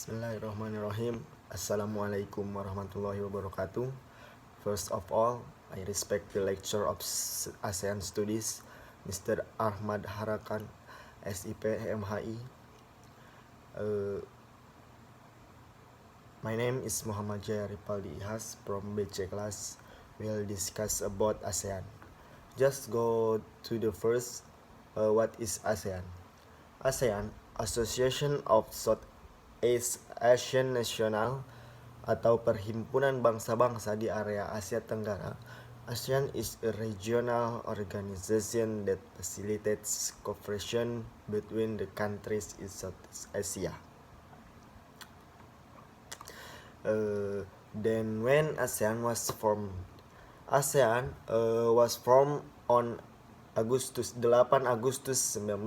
Bismillahirrahmanirrahim. Assalamualaikum warahmatullahi wabarakatuh. First of all, I respect the lecturer of ASEAN Studies, Mr. Ahmad Harakan, SIP MHI. My name is Muhammad Jaya Ripaldi Ihas from BC class. We'll discuss about ASEAN. Just go to the first. What is ASEAN? ASEAN, Association of Southeast Asian National atau Perhimpunan Bangsa-Bangsa di area Asia Tenggara. ASEAN is a regional organization that facilitates cooperation between the countries in Southeast Asia. Then when ASEAN was formed, ASEAN was formed on 8 Agustus 1967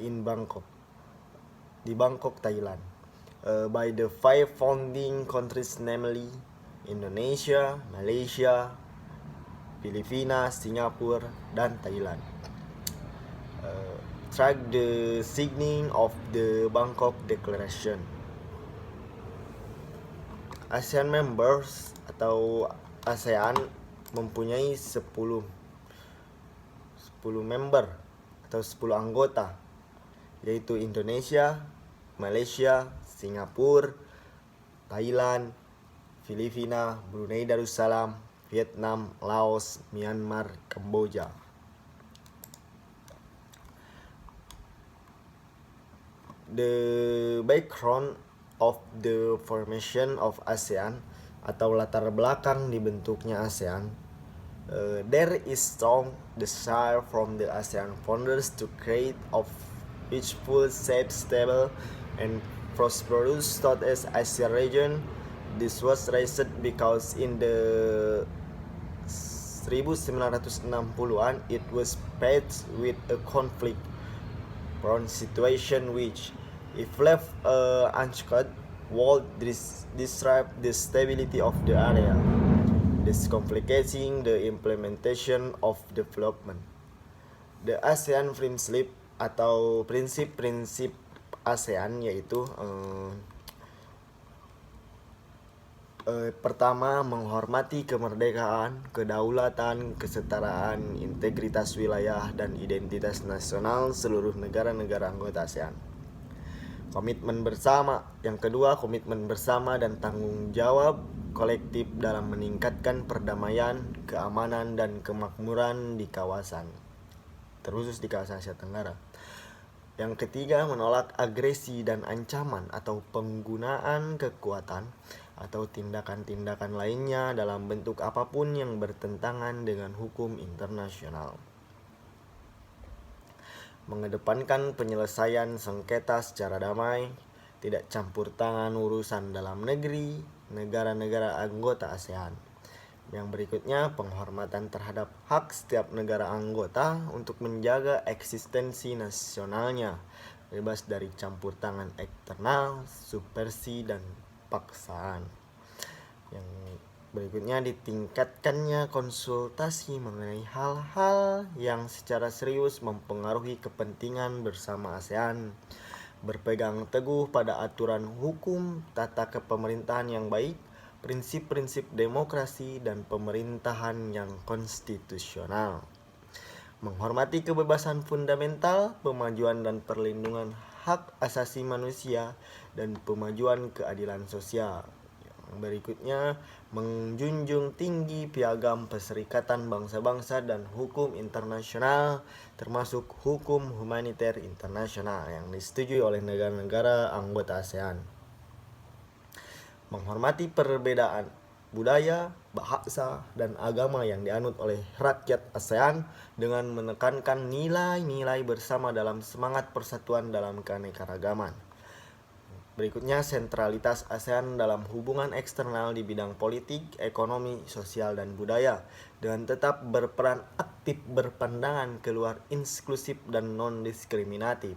in Bangkok, di Bangkok, Thailand, by the 5 founding countries, namely Indonesia, Malaysia, Filipina, Singapura, dan Thailand. Track the signing of the Bangkok Declaration. ASEAN members atau ASEAN mempunyai 10 member atau 10 anggota, yaitu Indonesia, Malaysia, Singapura, Thailand, Filipina, Brunei Darussalam, Vietnam, Laos, Myanmar, Kamboja. The background of the formation of ASEAN atau latar belakang dibentuknya ASEAN. There is strong desire from the ASEAN founders to create a peaceful, safe, stable, and prosperous Southeast Asia region. This was raised because in the 1960-an it was faced with a conflict-prone situation which, if left unchecked, would disrupt the stability of the area, thus complicating the implementation of development. The ASEAN Principle atau prinsip-prinsip ASEAN yaitu pertama, menghormati kemerdekaan, kedaulatan, kesetaraan, integritas wilayah, dan identitas nasional seluruh negara-negara anggota ASEAN. Komitmen bersama. Yang kedua, komitmen bersama dan tanggung jawab kolektif dalam meningkatkan perdamaian, keamanan, dan kemakmuran di kawasan, terkhusus di kawasan Asia Tenggara. Yang ketiga, menolak agresi dan ancaman atau penggunaan kekuatan atau tindakan-tindakan lainnya dalam bentuk apapun yang bertentangan dengan hukum internasional. Mengedepankan penyelesaian sengketa secara damai, tidak campur tangan urusan dalam negeri negara-negara anggota ASEAN. Yang berikutnya, penghormatan terhadap hak setiap negara anggota untuk menjaga eksistensi nasionalnya, bebas dari campur tangan eksternal, subversi, dan paksaan. Yang berikutnya, ditingkatkannya konsultasi mengenai hal-hal yang secara serius mempengaruhi kepentingan bersama ASEAN, berpegang teguh pada aturan hukum, tata kepemerintahan yang baik, prinsip-prinsip demokrasi, dan pemerintahan yang konstitusional. Menghormati kebebasan fundamental, pemajuan dan perlindungan hak asasi manusia, dan pemajuan keadilan sosial. Yang berikutnya, menjunjung tinggi piagam Perserikatan Bangsa-Bangsa dan hukum internasional, termasuk hukum humaniter internasional yang disetujui oleh negara-negara anggota ASEAN. Menghormati perbedaan budaya, bahasa, dan agama yang dianut oleh rakyat ASEAN dengan menekankan nilai-nilai bersama dalam semangat persatuan dalam keanekaragaman. Berikutnya, sentralitas ASEAN dalam hubungan eksternal di bidang politik, ekonomi, sosial, dan budaya, dengan tetap berperan aktif berpandangan keluar inklusif dan non-diskriminatif.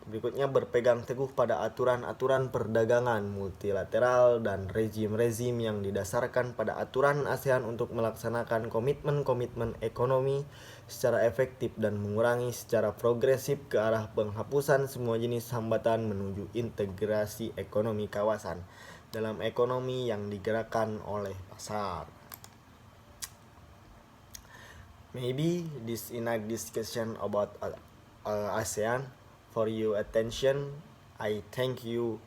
Berikutnya, berpegang teguh pada aturan-aturan perdagangan multilateral dan rezim-rezim yang didasarkan pada aturan ASEAN untuk melaksanakan komitmen-komitmen ekonomi secara efektif dan mengurangi secara progresif ke arah penghapusan semua jenis hambatan menuju integrasi ekonomi kawasan dalam ekonomi yang digerakkan oleh pasar. Maybe this enough discussion about ASEAN. For your attention, I thank you.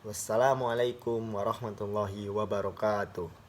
Wassalamualaikum warahmatullahi wabarakatuh.